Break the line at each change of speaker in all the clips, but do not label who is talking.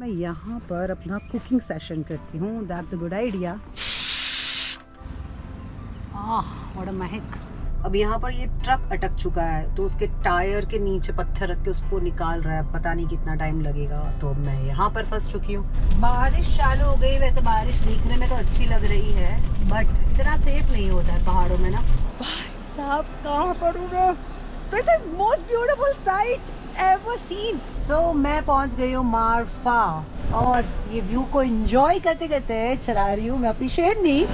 मैं यहाँ पर अपना कुकिंग सेशन करती हूँ। That's a good idea. What a महक। अब यहाँ पर ये ट्रक अटक चुका है तो उसके टायर के नीचे पत्थर रख के उसको निकाल रहा है। पता नहीं कितना टाइम लगेगा। तो मैं यहाँ पर फंस चुकी हूँ। बारिश चालू हो गई। वैसे बारिश दिखने में तो अच्छी लग रही है बट इतना सेफ नहीं होता है पहाड़ों में ना। भाई साहब कहाँ पर हूँ मैं? This is most beautiful site ever seen. So मैं पहुंच गई हूँ मारफा और ये व्यू को एंजॉय करते करते चला रही हूँ मैं अपनी शेरनी।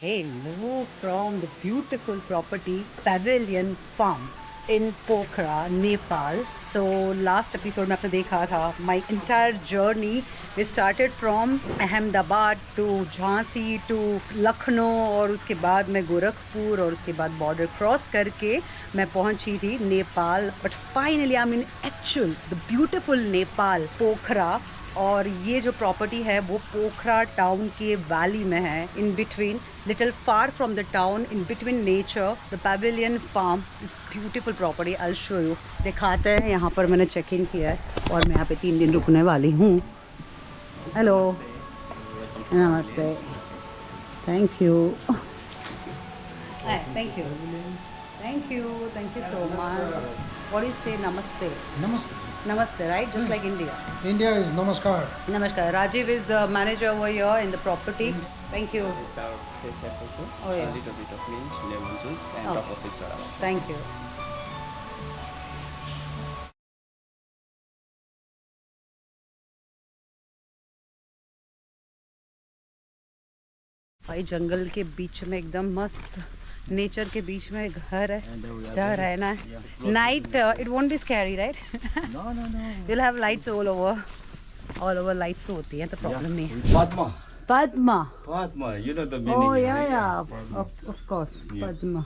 Hello from the beautiful property Pavilion Farm in Pokhara, Nepal. So last episode में आपने देखा था my entire journey. We started from Ahmedabad to Jhansi to Lucknow और उसके बाद मैं गोरखपुर और उसके बाद बॉर्डर क्रॉस करके मैं पहुंची थी Nepal. But finally I'm in actual the beautiful Nepal, पोखरा. और ये जो प्रॉपर्टी है वो पोखरा टाउन के वैली में है. In between little far from the town, in between nature, the pavilion farm is beautiful property. I will show you. दिखाते हैं. यहाँ पर मैंने चेक इन किया है और मैं यहाँ पे 3 दिन रुकने वाली हूँ. हेलो, नमस्ते. Thank you. Thank you. Thank you so much. What do you say? Namaste.
Namaste.
Namaste, right? Just like India.
India is namaskar.
Namaskar. Rajiv is the manager over here in the property. Thank you.
It's our fresh apple juice,
Oh, yeah.
a little bit of mint, lemon juice, and top of it soda water.
Thank you. भाई जंगल के बीच में एकदम मस्त nature के बीच में घर है जहाँ रहना है. Night it won't be scary right?
No.
Will have lights all over lights तो होती हैं तो प्रॉब्लम नहीं है.
Padma.
Padma.
Padma, you know the meaning.
Oh yeah,
right?
yeah. Of course.
Yeah.
Padma.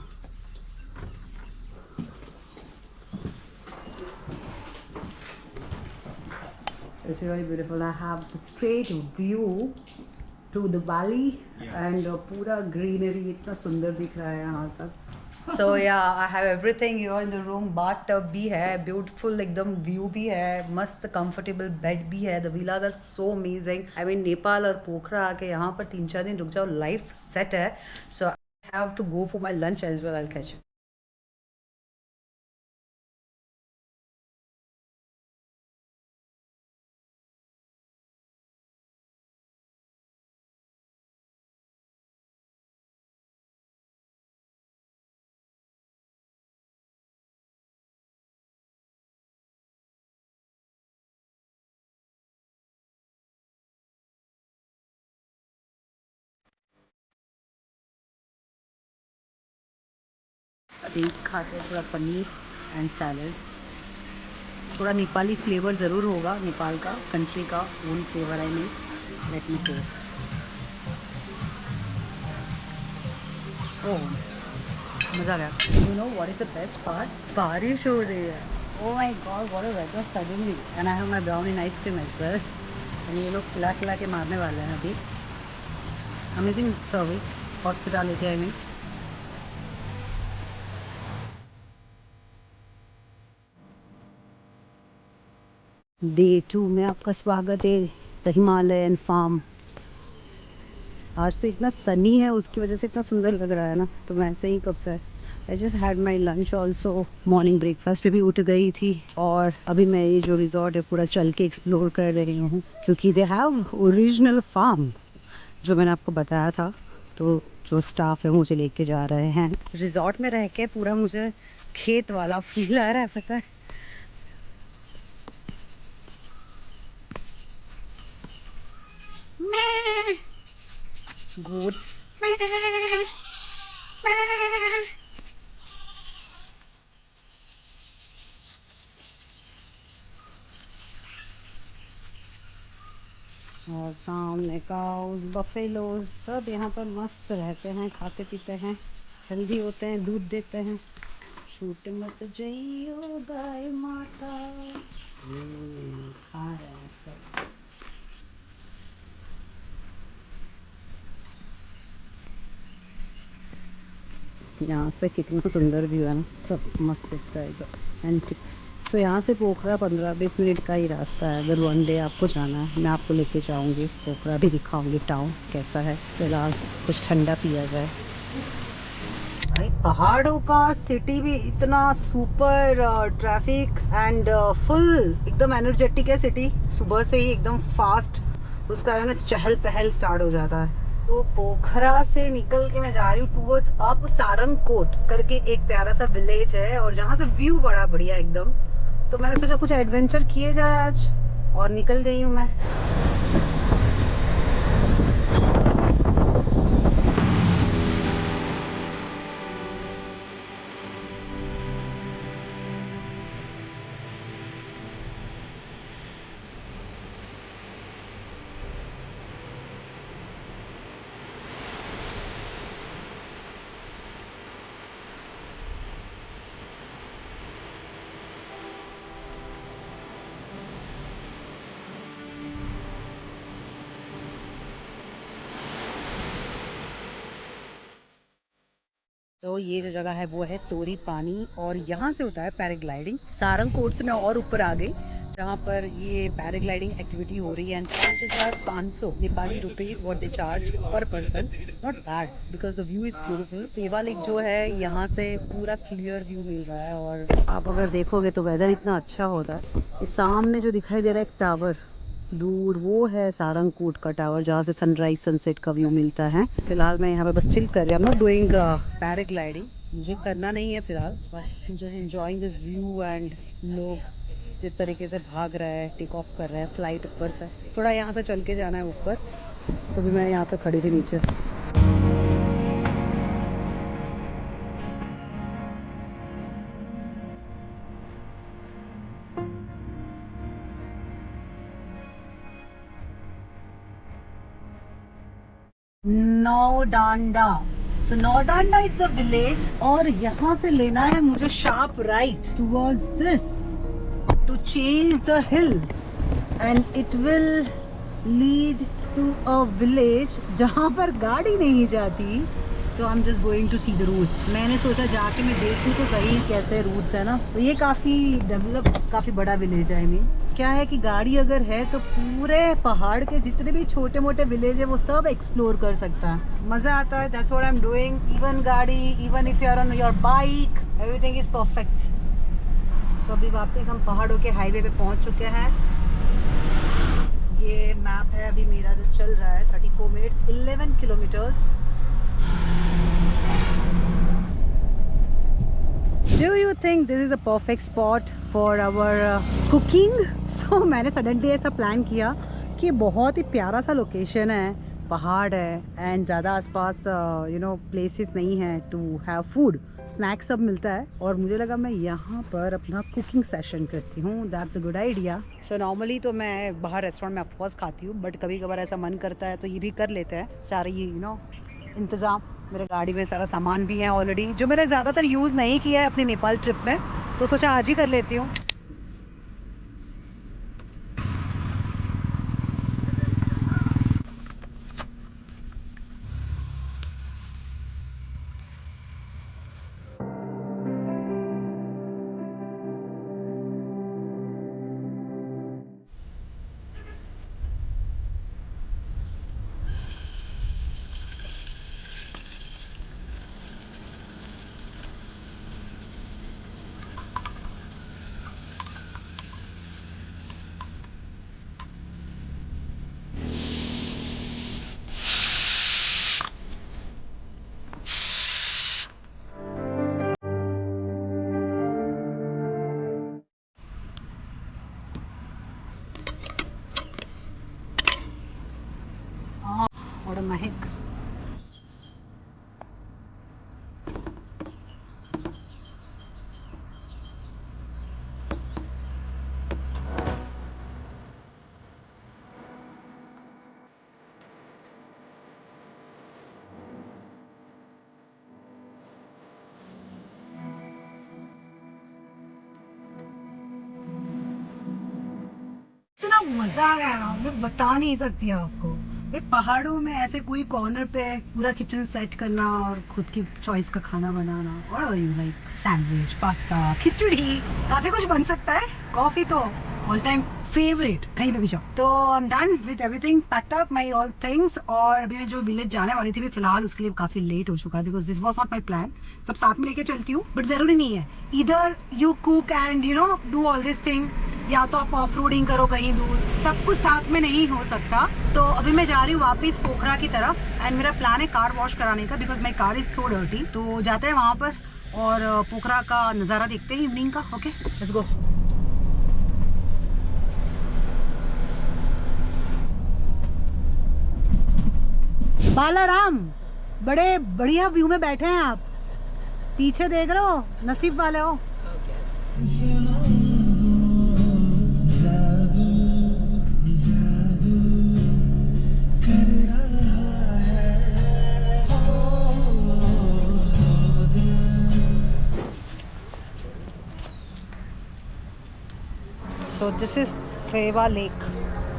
It's really beautiful. I have the straight view to the valley and पूरा greenery इतना सुंदर दिख रहा है यहाँ सब. So yeah, I have everything here in the room. Bathtub भी है, beautiful एकदम view भी है, मस्त comfortable bed भी है. The villas are so amazing. I mean Nepal और पोखरा आके यहाँ पर 3-4 दिन रुक जाओ, life set है. So I have to go for my lunch as well. I'll catch you. अभी खाते हैं थोड़ा पनीर एंड सैलड. थोड़ा नेपाली फ्लेवर ज़रूर होगा, नेपाल का कंट्री का own flavour. I mean let me taste. Oh मज़ा आ गया. You know what is the best part? बारिश हो रही है. Oh my God, what a weather suddenly. And I have my brownie ice cream as well. And ये लोग खिला खिला के मारने वाले हैं अभी. Amazing service, hospitality I mean. Day 2 में आपका स्वागत है द हिमालयन फार्म. आज तो इतना सनी है उसकी वजह से इतना सुंदर लग रहा है ना. तो मैं ऐसे ही कब से I just had my lunch also. Morning breakfast पे भी उठ गई थी और अभी मैं ये जो रिजॉर्ट है पूरा चल के एक्सप्लोर कर रही हूँ क्योंकि दे हैव ओरिजिनल फार्म जो मैंने आपको बताया था. तो जो स्टाफ है मुझे लेके जा रहे हैं. रिजॉर्ट में रह के पूरा मुझे खेत वाला फील आ रहा है. पता है goats. और सामने काउस, बफेलोज सब यहाँ पर मस्त रहते हैं, खाते पीते हैं, हेल्दी होते हैं, दूध देते हैं. छूट मत जाइयो गाय माता. यहाँ से कितना सुंदर व्यू है ना, सब मस्त दिखता है इधर एंड तो यहाँ से पोखरा 15-20 मिनट का ही रास्ता है। अगर वन डे आपको जाना है मैं आपको लेके जाऊँगी, पोखरा भी दिखाऊँगी टाउन कैसा है। फिलहाल कुछ ठंडा पिया जाए। भाई पहाड़ों का सिटी भी इतना सुपर ट्रैफिक एंड फुल एकदम एनर्जेटिक है सिटी। सुबह से ही एकदम फास्ट उसका है ना चहल पहल स्टार्ट हो जाता है। तो पोखरा से निकल के मैं जा रही हूँ टूवर्ड्स अप सारंगकोट करके एक प्यारा सा विलेज है और जहाँ से व्यू बड़ा बढ़िया एकदम। तो मैंने सोचा कुछ एडवेंचर किए जाए आज और निकल गई हूँ मैं। तो ये जो जगह है वो है तोरी पानी और यहाँ से होता है पैराग्लाइडिंग। सारंगकोट से मैं और ऊपर आ गई जहाँ पर ये पैराग्लाइडिंग एक्टिविटी हो रही है and 5,500 Nepali rupees what they charge per person. Not bad because the view is beautiful. Phewa lake जो है यहाँ से पूरा क्लियर व्यू मिल रहा है और आप अगर देखोगे तो वेदर इतना अच्छा होता है। इस सामने जो दिखाई दे रहा है एक टावर दूर, वो है सारंगकोट का टावर जहाँ से सनराइज सनसेट का व्यू मिलता है। फिलहाल मैं यहाँ पे बस चिल कर रही हूँ। I'm not doing पैराग्लाइडिंग, मुझे करना नहीं है फिलहाल, बस just enjoying this view and लोग जिस तरीके से भाग रहा है, टेक ऑफ कर रहा है फ्लाइट ऊपर से। थोड़ा यहाँ से चल के जाना है ऊपर, तो भी मैं यहाँ पे खड़ी थी नीचे। Naudanda, so Naudanda is the village और यहाँ से लेना है मुझे sharp right towards this to change the hill and it will lead to a village जहाँ पर गाड़ी नहीं जाती। So I am just going to see the routes. मैंने सोचा जाके मैं देखूँ तो सही कैसे रूट्स है ना। तो ये काफ़ी डेवलप, काफ़ी बड़ा विलेज है। आई मीन क्या है कि गाड़ी अगर है तो पूरे पहाड़ के जितने भी छोटे मोटे विलेज है वो सब एक्सप्लोर कर सकता है। मज़ा आता है। That's what I am doing. Even गाड़ी, even if you are on your bike, everything is perfect. So अभी वापस हम पहाड़ों के हाईवे पे पहुंच चुके हैं। ये मैप है अभी मेरा जो चल रहा है 34 minutes 11 kilometres. Do you think this is a perfect spot for our cooking? So मैंने सडनली ऐसा प्लान किया कि बहुत ही प्यारा सा लोकेशन है, पहाड़ है एंड ज़्यादा आसपास प्लेसेस नहीं है टू हैव फूड, स्नैक्स सब मिलता है और मुझे लगा मैं यहाँ पर अपना कुकिंग सेशन करती हूँ। That's a good idea. So normally तो मैं बाहर रेस्टोरेंट में ऑफकोर्स खाती हूँ, बट कभी कभार ऐसा मन करता है तो ये भी कर लेते हैं। सारे ये इंतज़ाम, मेरे गाड़ी में सारा सामान भी है ऑलरेडी जो मैंने ज़्यादातर यूज़ नहीं किया है अपनी नेपाल ट्रिप में, तो सोचा आज ही कर लेती हूँ। और महक इतना मजा आया ना, मैं बता नहीं सकती आपको। पहाड़ों में ऐसे कोई कॉर्नर पे पूरा किचन सेट करना और खुद की चॉइस का खाना बनाना, और यू लाइक सैंडविच, पास्ता, खिचड़ी, काफी कुछ बन सकता है। कॉफी तो ऑल टाइम फेवरेट, कहीं पे भी जाओ। तो I am done with everything, packed up my all things. और अभी मैं जो विलेज जाने वाली थी फिलहाल उसके लिए काफी लेट हो चुका है, because this was not my plan. सब साथ में लेके चलती हूँ, बट जरूरी नहीं है। इधर you cook and you know do all this thing, या तो आप ऑफ रोडिंग करो कहीं दूर, सब कुछ साथ में नहीं हो सकता। तो अभी मैं जा रही हूँ वापस पोखरा की तरफ, एंड मेरा प्लान है कार वॉश कराने का, because my car is so dirty. तो जाते हैं वहाँ पर और पोखरा का नज़ारा देखते हैं इवनिंग का। Okay, let's go. बालाराम, बड़े बढ़िया व्यू में बैठे हैं आप, पीछे देख रहे हो, नसीब वाले हो। So this is Phewa lake.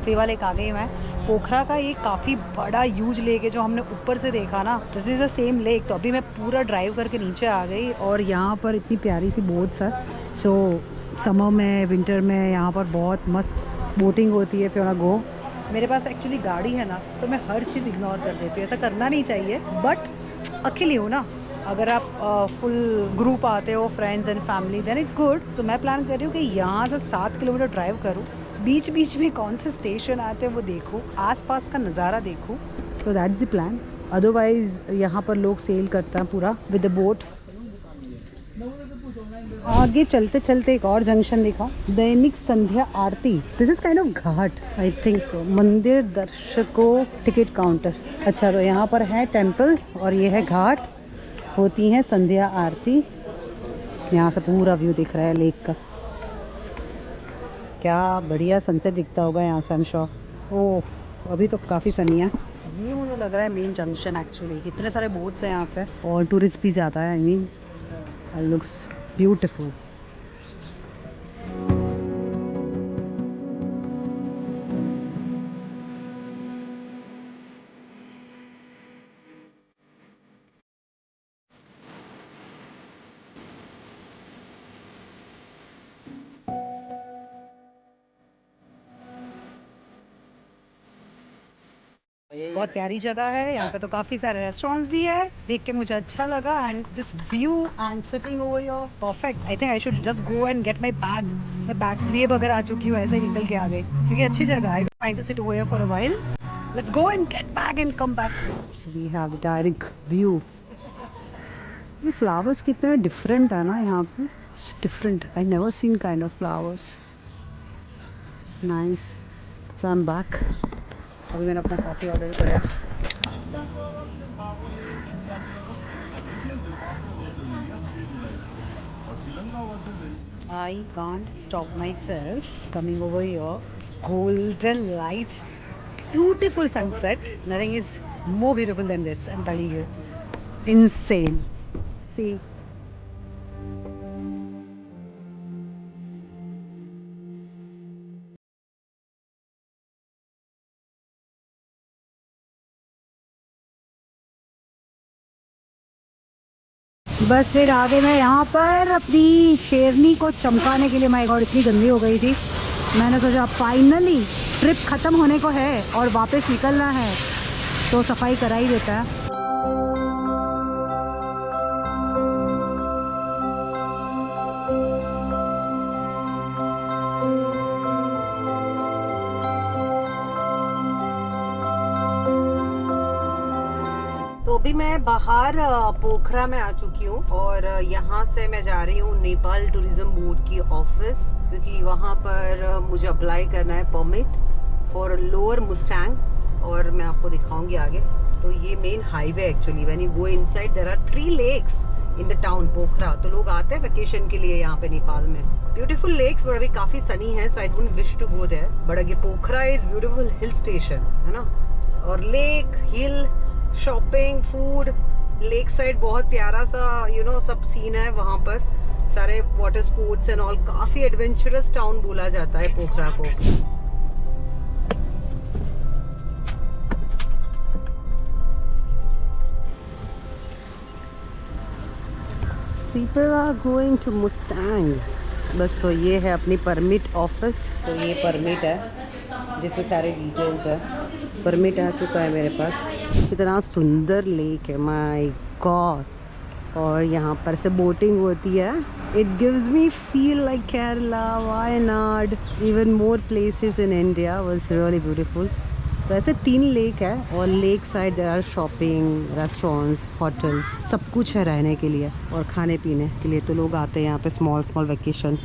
Phewa lake आ गई मैं। पोखरा का ये काफ़ी बड़ा ह्यूज लेक है जो हमने ऊपर से देखा ना, this is the same lake. तो अभी मैं पूरा ड्राइव करके नीचे आ गई और यहाँ पर इतनी प्यारी सी बोट्स है। सो समर में, विंटर में यहाँ पर बहुत मस्त बोटिंग होती है। फिर गो, मेरे पास एक्चुअली गाड़ी है ना, तो मैं हर चीज़ इग्नोर कर देती हूँ। ऐसा करना नहीं चाहिए, बट अकेली हूँ ना। अगर आप फुल ग्रुप आते हो, friends and family, then it's good. So मैं प्लान कर रही हूँ कि यहाँ से 7 किलोमीटर ड्राइव करूँ, बीच बीच में कौन से स्टेशन आते हैं वो देखूँ, आसपास का नज़ारा देखूँ। So that's the plan. Otherwise यहाँ पर लोग सेल करते हैं पूरा विद द बोट। आगे चलते चलते एक और जंक्शन दिखा, दैनिक संध्या आरती। This is kind of ghat, I think so. मंदिर, दर्शकों, टिकट काउंटर। अच्छा, तो यहाँ पर है टेम्पल और ये है घाट, होती है संध्या आरती। यहाँ से पूरा व्यू दिख रहा है लेक का, क्या बढ़िया सनसेट दिखता होगा यहाँ से, आई एम श्योर। ओह, अभी तो काफ़ी सनी है। ये मुझे लग रहा है मेन जंक्शन एक्चुअली। इतने सारे बोट्स हैं यहाँ पे और टूरिस्ट भी ज़्यादा है। I mean looks beautiful. बहुत प्यारी जगह है यहाँ पे, तो काफी सारे रेस्टोरेंट्स भी है, देख के मुझे अच्छा लगा। And this view and sitting over your, perfect. I think I should just go and gate my bag. मैं बैग लिए बगैर आ चुकी हूँ, ऐसे ही निकल के आ गई, क्योंकि अच्छी जगह है। Find to sit over for a while, let's go and get bag and come back. So we have direct view. ये फ्लावर्स कितने डिफरेंट है ना यहाँ पे, different. I never seen kind of flowers, nice. So I am back. अभी मैंने अपना coffee order किया। I can't stop myself coming over here. Golden light, beautiful sunset. Nothing is more beautiful than this, I'm telling you. Insane. See. बस फिर आगे मैं यहाँ पर अपनी शेरनी को चमकाने के लिए, माय गॉड इतनी गंदी हो गई थी। मैंने सोचा फाइनली ट्रिप ख़त्म होने को है और वापस निकलना है, तो सफाई करा ही देता है। अभी मैं बाहर पोखरा में आ चुकी हूँ और यहाँ से मैं जा रही हूँ नेपाल टूरिज्म बोर्ड की ऑफिस, क्योंकि वहाँ पर मुझे अप्लाई करना है परमिट फॉर लोअर मुस्टैंग, और मैं आपको दिखाऊंगी आगे। तो ये main highway actually, when you go inside there are 3 lakes in the town Pokhara. तो लोग आते हैं वेकेशन के लिए यहाँ पे नेपाल में। ब्यूटीफुल लेक्स, बट अभी काफी सनी है, so I don't wish to go there. But again Pokhara is beautiful hill station है ना, और lake, hill, shopping, food, lake side बहुत प्यारा सा यू नो सब सीन है वहाँ पर। सारे वाटर स्पोर्ट्स एंड ऑल, काफी एडवेंचरस टाउन बोला जाता है पोखरा को। people are going to Mustang. बस तो ये है अपनी परमिट ऑफिस। तो ये परमिट है जिसमें सारे डिटेल्स है। परमिट आ चुका है मेरे पास। कितना सुंदर लेक है, माय गॉड। और यहाँ पर से बोटिंग होती है। It gives me feel like Kerala, Wayanad, even more places in India was really beautiful. तो ऐसे 3 लेक है और lake side there are shopping, restaurants, hotels, सब कुछ है रहने के लिए और खाने पीने के लिए। तो लोग आते हैं यहाँ पे स्मॉल वैकेशन।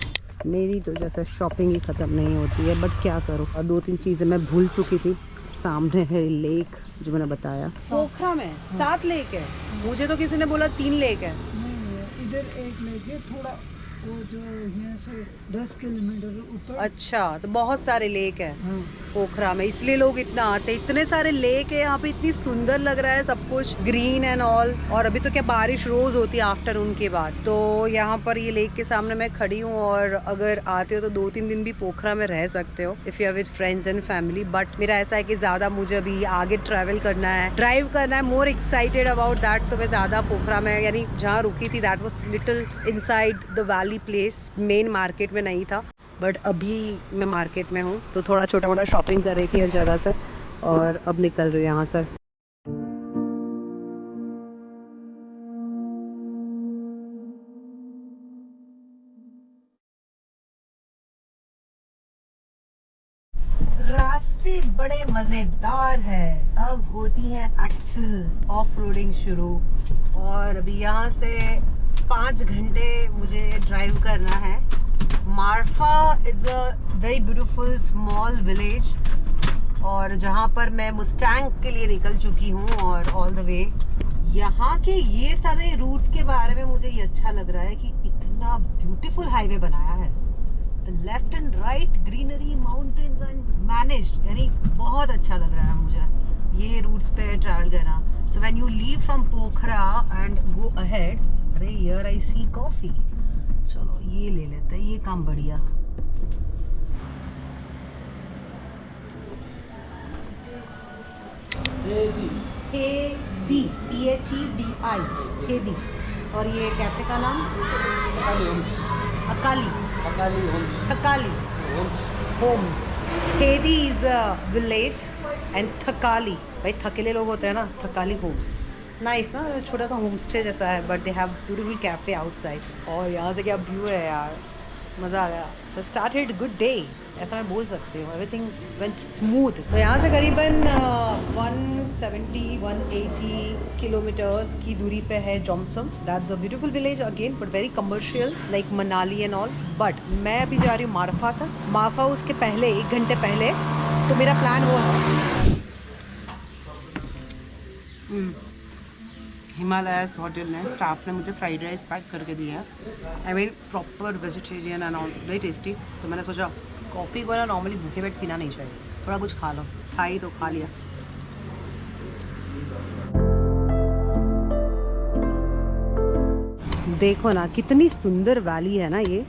मेरी तो जैसे शॉपिंग ही ख़त्म नहीं होती है, बट क्या करूँ। और 2-3 चीज़ें मैं भूल चुकी थी। सामने है लेक जो मैंने बताया। पोखरा में 7 लेक है। मुझे तो किसी ने बोला 3 लेक है।
नहीं, इधर एक लेक है, थोड़ा वो जो यहाँ से 10 किलोमीटर ऊपर।
अच्छा, तो बहुत सारे लेक है
हाँ।
पोखरा में, इसलिए लोग इतना आते हैं। इतने सारे लेक है यहाँ पे, इतनी सुंदर लग रहा है सब कुछ, ग्रीन एंड ऑल। और अभी तो क्या बारिश रोज होती है आफ्टरनून के बाद। तो यहाँ पर ये लेक के सामने मैं खड़ी हूँ। और अगर आते हो तो 2-3 दिन भी पोखरा में रह सकते हो if you are with friends and family. But मेरा ऐसा है कि ज्यादा मुझे अभी आगे ट्रैवल करना है, ड्राइव करना है, मोर एक्साइटेड अबाउट दैट। तो मैं ज्यादा पोखरा में, यानी जहाँ रुकी थी that was little inside the valley place, main market में नहीं था। बट अभी मैं मार्केट में हूँ तो थोड़ा छोटा मोटा शॉपिंग कर रही थी हर जगह से और अब निकल रही हूँ यहाँ से। रास्ते बड़े मजेदार है। अब होती है एक्चुअल ऑफ रोडिंग शुरू। और अभी यहाँ से 5 घंटे मुझे ड्राइव करना है। Marpha is a very beautiful small village और जहाँ पर मैं मुस्टैंग के लिए निकल चुकी हूँ। और ऑल द वे यहाँ के ये सारे रूट्स के बारे में मुझे ये अच्छा लग रहा है कि इतना ब्यूटीफुल हाईवे बनाया है। Left and right greenery, mountains and managed, यानी बहुत अच्छा लग रहा है मुझे ये रूट्स पे ट्रैवल करना। So when you leave from Pokhara and go ahead, अरे हियर आई सी कॉफी, चलो ये ले लेते हैं, ये काम बढ़िया। हेदी, PHEDI, हेदी। और ये कैफे का नाम थकाली होम्स। हेदी is a village and Thakali, भाई थकेले लोग होते हैं ना, थकाली होम्स। नाइस ना, छोटा सा होम स्टे जैसा है but they have beautiful cafe outside. और यहाँ से क्या व्यू है यार, मज़ा आ गया। सो स्टार्टेड गुड डे, ऐसा मैं बोल सकती हूँ। Everything went smooth. तो यहाँ से करीबन 170-180 किलोमीटर्स की दूरी पे है Jomsom. That's a beautiful village again but very commercial like Manali and all. But मैं अभी जा रही हूँ मार्फा तक। मार्फा उसके पहले 1 घंटे पहले तो मेरा प्लान हुआ है हिमालयस होटल में स्टाफ ने मुझे फ्राइड राइस पैक करके दिया है। I mean proper vegetarian and all, very tasty. तो मैंने सोचा कॉफ़ी को ना नॉर्मली भूखे पेट पीना नहीं चाहिए, थोड़ा कुछ खा लो। खाई तो खा लिया। देखो ना कितनी सुंदर वैली है ना ये।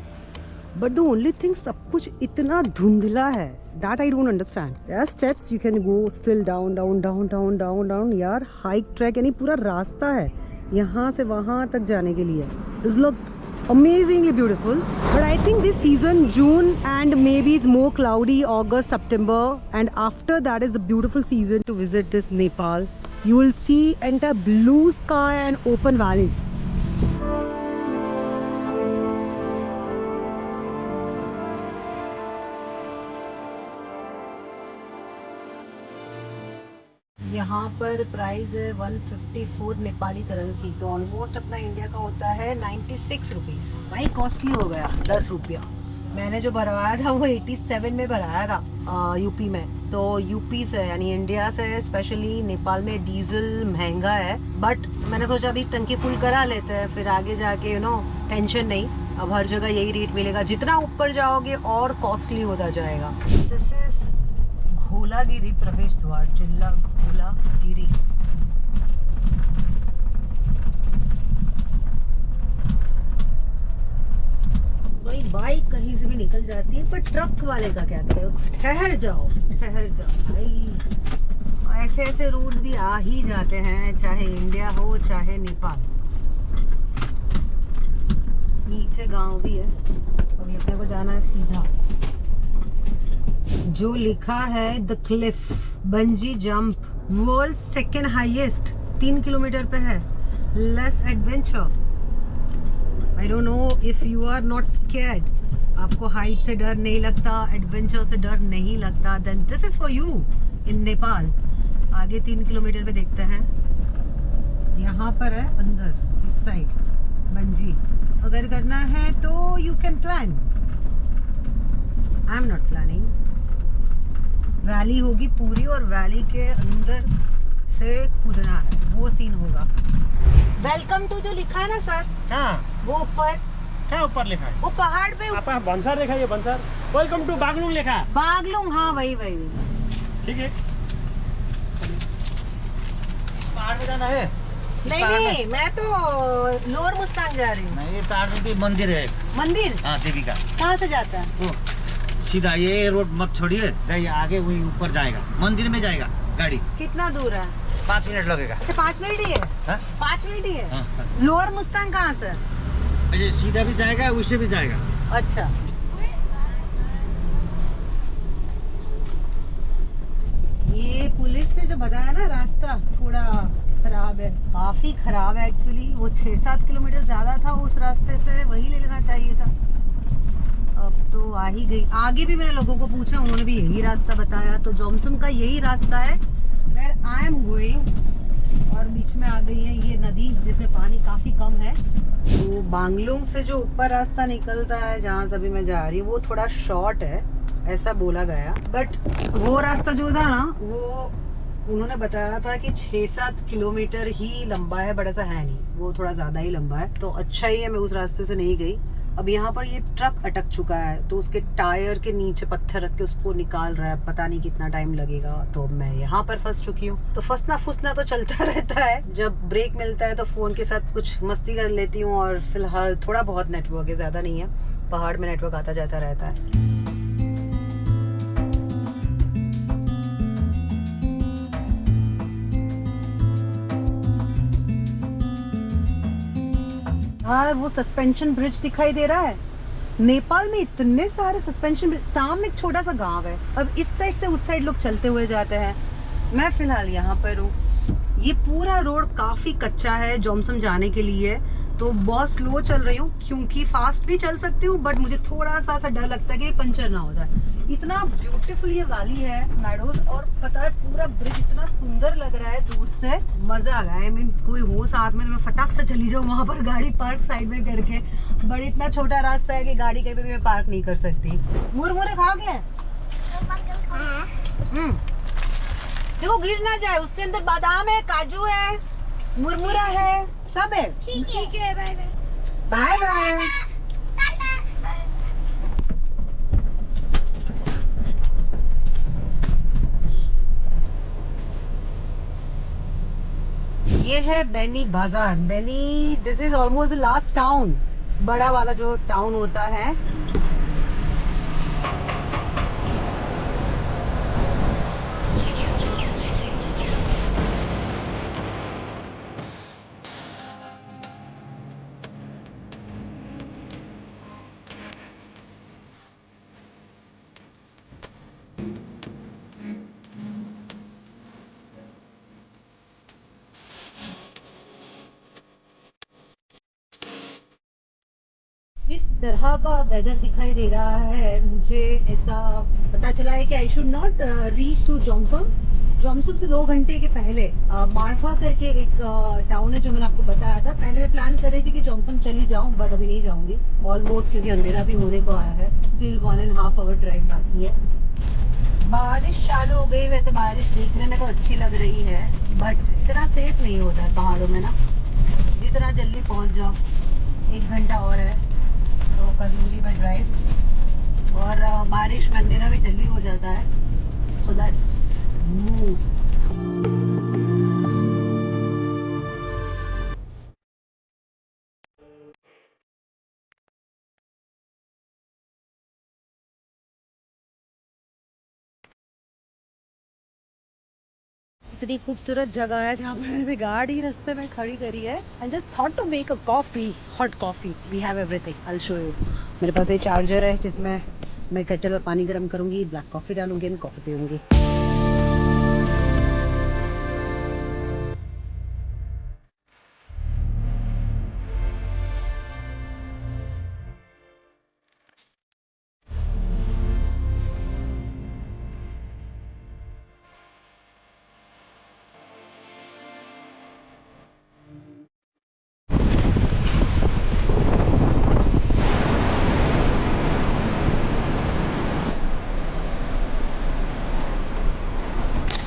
बट द ओनली थिंग, सब कुछ इतना धुंधला है, that I don't understand. There are steps you can go still down down down down down down. यार हाइक ट्रैक, यानी पूरा रास्ता है यहाँ से वहाँ तक जाने के लिए। It's look amazingly beautiful, but I think this season June and maybe it's more cloudy, August, September, and after that is a beautiful season to visit this Nepal. You will see entire blue sky and open valleys. यहाँ पर price है 154 Nepali currency, तो almost अपना India का होता है 96 rupees. भाई costly हो गया 10 रुपया। मैंने जो भरवाया था वो 87 में भराया था यूपी में। तो यूपी से यानी इंडिया से स्पेशली नेपाल में डीजल महंगा है। बट मैंने सोचा अभी टंकी फुल करा लेते हैं, फिर आगे जाके टेंशन नहीं। अब हर जगह यही रेट मिलेगा, जितना ऊपर जाओगे और कॉस्टली होता जाएगा। दिस इज घोलागिरी प्रवेश द्वार, जिला घोलागिरी। भाई बाइक कहीं से भी निकल जाती है, पर ट्रक वाले का क्या करें, ठहर जाओ भाई। ऐसे ऐसे रूट्स भी आ ही जाते हैं, चाहे इंडिया हो चाहे नेपाल। नीचे गांव भी है। अभी अपने को जाना है सीधा। जो लिखा है the cliff bungee jump world second highest 3 kilometre पे है। Less adventure. I don't know if you are not scared, आपको हाइट से डर नहीं लगता, एडवेंचर से डर नहीं लगता, then this is for you in Nepal. आगे 3 किलोमीटर पे देखते हैं। यहाँ पर है अंदर इस साइड बंजी। अगर करना है तो you can plan. I am not planning. Valley होगी पूरी और वैली के अंदर से कूदना है, वो सीन होगा। वेलकम टू जो लिखा है ना सर,
कहाँ
वो ऊपर,
कहाँ ऊपर लिखा है?
वो पहाड़ पे
आप बंसर देखा, ये बंसर। वेलकम टू बागलुंग लिखा है।
बागलुंग, हाँ वही वही।
ठीक है।
इस पहाड़ में जाना है?
नहीं नहीं, मैं तो लोअर मुस्तांग जा रही हूँ।
नहीं, ये पहाड़ में भी मंदिर है एक।
मंदिर
हाँ, देवी का।
कहाँ से जाता है?
वो सीधा ये रोड मत छोड़िए, जाइए आगे, वही ऊपर जाएगा, मंदिर में जाएगा गाड़ी।
कितना दूर है?
5 मिनट लगेगा।
अच्छा 5 मिनट ही है?
हाँ?
5 मिनट ही है?
हाँ, हाँ।
लोअर मुस्तांग कहाँ से?
ये सीधा भी जाएगा, वैसे भी जाएगा।
अच्छा। ये पुलिस ने जो बताया ना रास्ता थोड़ा खराब है, काफी खराब है एक्चुअली। वो 6-7 किलोमीटर ज्यादा था उस रास्ते से, वही ले लेना चाहिए था। अब तो आ ही गई। आगे भी मैंने लोगों को पूछा, उन्होंने भी यही रास्ता बताया। तो जोमसम का यही रास्ता है वेयर आई एम गोइंग। और बीच में आ गई है ये नदी जिसमें पानी काफी कम है। तो बांगलुंग से जो ऊपर रास्ता निकलता है जहाँ से अभी मैं जा रही हूँ, वो थोड़ा शॉर्ट है ऐसा बोला गया। बट वो रास्ता जो था ना, वो उन्होंने बताया था कि 6-7 किलोमीटर ही लंबा है, बड़ा सा है नहीं, वो थोड़ा ज्यादा ही लंबा है। तो अच्छा ही है मैं उस रास्ते से नहीं गई। अब यहाँ पर ये ट्रक अटक चुका है, तो उसके टायर के नीचे पत्थर रख के उसको निकाल रहा है। पता नहीं कितना टाइम लगेगा। तो मैं यहाँ पर फंस चुकी हूँ। तो फंसना फुसना तो चलता रहता है। जब ब्रेक मिलता है तो फोन के साथ कुछ मस्ती कर लेती हूँ। और फिलहाल थोड़ा बहुत नेटवर्क है, ज्यादा नहीं है। पहाड़ में नेटवर्क आता जाता रहता है। यार वो सस्पेंशन ब्रिज दिखाई दे रहा है। नेपाल में इतने सारे सस्पेंशन ब्रिज। सामने एक छोटा सा गांव है। अब इस साइड से उस साइड लोग चलते हुए जाते हैं। मैं फिलहाल यहाँ पर हूँ। ये पूरा रोड काफी कच्चा है जोमसम जाने के लिए। तो बहुत स्लो चल रही हूँ क्योंकि फास्ट भी चल सकती हूँ, बट मुझे थोड़ा सा डर लगता है कि पंचर ना हो जाए। इतना ब्यूटीफुल ये वैली है मैडोज। और पता है पूरा ब्रिज इतना सुंदर लग रहा है दूर से, मजा आ गया। आई मीन कोई हो साथ में तो मैं फटाक से चली जाऊँ वहां पर गाड़ी पार्क साइड में करके। बट इतना छोटा रास्ता है कि गाड़ी कहीं पे भी मैं पार्क नहीं कर सकती। मुरमुरे खाओगे? देखो गिर ना जाए। उसके अंदर बादाम है, काजू है, मुरमुरा है, सब है। ठीक है, बाय बाय। Bye bye. ये है Beni Bazaar. Beni, this is almost the last town, बड़ा वाला जो टाउन होता है। इस तरह का वेदर दिखाई दे रहा है मुझे। ऐसा पता चला है कि I should not reach to Jomsom. Jomsom से 2 घंटे के पहले मार्फा करके एक टाउन है जो मैंने आपको बताया था। पहले मैं प्लान कर रही थी कि जोमसम चली जाऊं, बट अभी नहीं जाऊंगी ऑलमोस्ट, क्योंकि अंधेरा भी होने को आया है। स्टिल 1.5 आवर ड्राइव बाकी है। बारिश चालू हो गई। वैसे बारिश देखने में तो अच्छी लग रही है, बट इतना सेफ नहीं होता है पहाड़ों में ना। जितना जल्दी पहुंच जाओ, 1 घंटा और है तो कर लूँगी मैं ड्राइव। और बारिश में अंधेरा भी जल्दी हो जाता है। So that's move. इतनी खूबसूरत जगह है जहाँ पर मैंने गाड़ी रास्ते में खड़ी करी है। I just thought to make a coffee, hot coffee. We have everything, I will show you. मेरे पास एक चार्जर है जिसमें मैं केटल में पानी गर्म करूँगी, ब्लैक कॉफ़ी डालूंगी एंड कॉफ़ी पीऊँगी।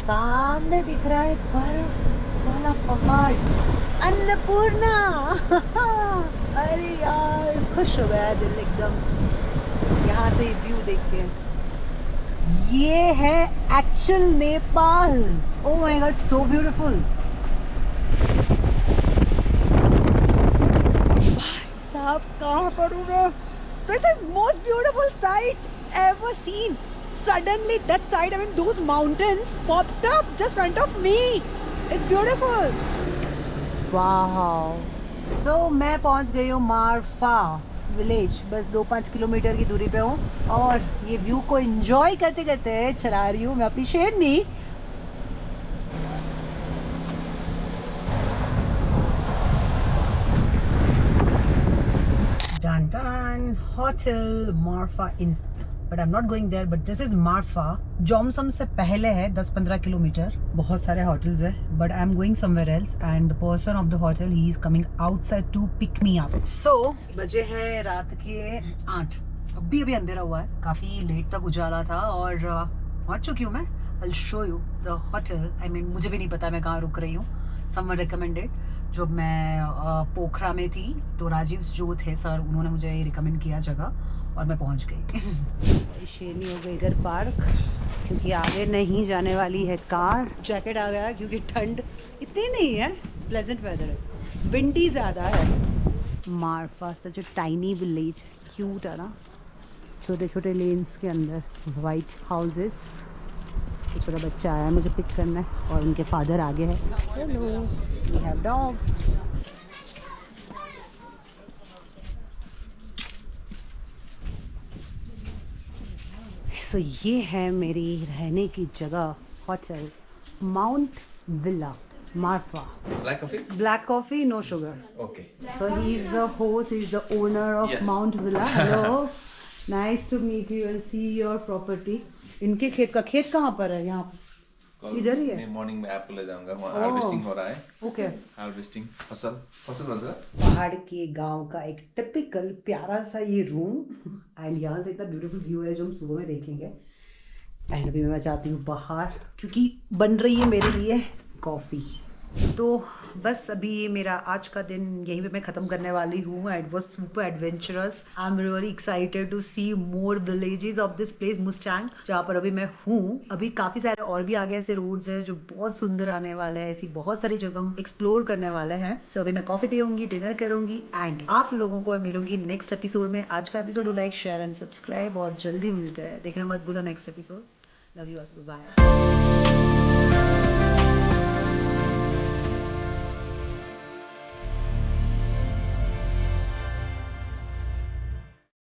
सामने दिख रहा है बर्फ वाला पहाड़, अन्नपूर्णा। अरे यार खुश हो गया दिल एकदम यहाँ से व्यू देख के। ये है actual Nepal. Oh my God, so beautiful. भाई साहब कहाँ पर हूँ मैं? This is most beautiful site ever scene. Suddenly that side, I mean those mountains popped up just in front of me. It's beautiful. Wow. So मैं पहुंच गई हूँ मारफा विलेज। बस 2-5 किलोमीटर की दूरी पे हूँ और ये व्यू को एंजॉय करते करते चला रही हूँ मैं अपनी शेरनी। Dun dun, Hotel Marfa Inn. But I'm not going there. But this is Marfa. Jomsom से पहले है 10-15 किलोमीटर। बहुत सारे hotels है. But I'm going somewhere else. And the person of the hotel, he is coming outside to pick me up. So बजे है रात के 8। अभी अंधेरा हुआ है। काफी लेट तक उजाला था और पहुंच चुकी हूँ मैं। I'll show you the hotel. I mean मुझे भी नहीं पता मैं कहाँ रुक रही हूँ। Someone recommended. जब मैं पोखरा में थी तो राजीव जो थे सर, उन्होंने मुझे रिकमेंड किया जगह और मैं पहुंच गई। शेरनी हो गई इधर पार्क क्योंकि आगे नहीं जाने वाली है कार। जैकेट आ गया क्योंकि ठंड इतनी नहीं है, प्लेजेंट वेदर है, विंडी ज़्यादा है। मारफा सच अ टाइनी विलेज, क्यूट है ना, छोटे छोटे लेन्स के अंदर वाइट हाउसेस। छोटा बच्चा आया है मुझे पिक करना है और उनके फादर आगे है। Hello, we have dogs. So ये है मेरी रहने की जगह, hotel mount villa Marpha.
Black coffee?
Black coffee, no sugar.
Okay.
So he's the host, he's the owner of
Yeah.
Mount Villa. Hello, nice to meet you and see your property. इनके खेत कहाँ पर है? यहाँ इधर ही है।
मैं मॉर्निंग में एप्पल ले जाऊंगा, वहाँ
Oh.
हार्वेस्टिंग हो रहा है।
ओके।
हार्वेस्टिंग फसल बन रहा है।
पहाड़ के गांव का एक टिपिकल प्यारा सा ये रूम एंड यहाँ से इतना ब्यूटीफुल व्यू है जो हम सुबह में देखेंगे। एंड अभी मैं चाहती हूँ बाहर क्योंकि बन रही है मेरे लिए कॉफ़ी। तो बस अभी ये मेरा आज का दिन यहीं पे मैं ख़त्म करने वाली हूँ। It was super adventurous. I am really excited to see more villages of this place Mustang, जहाँ पर अभी मैं हूँ। अभी काफ़ी सारे और भी आगे ऐसे रोड्स हैं जो बहुत सुंदर आने वाले हैं। ऐसी बहुत सारी जगह हम एक्सप्लोर करने वाले हैं। सो अभी मैं कॉफ़ी पीऊँगी, डिनर करूँगी एंड आप लोगों को मिलूंगी नेक्स्ट एपिसोड में। आज का episode like, share and subscribe और जल्दी मिलते हैं। देखना मत भूलो next episode. Love you, bye.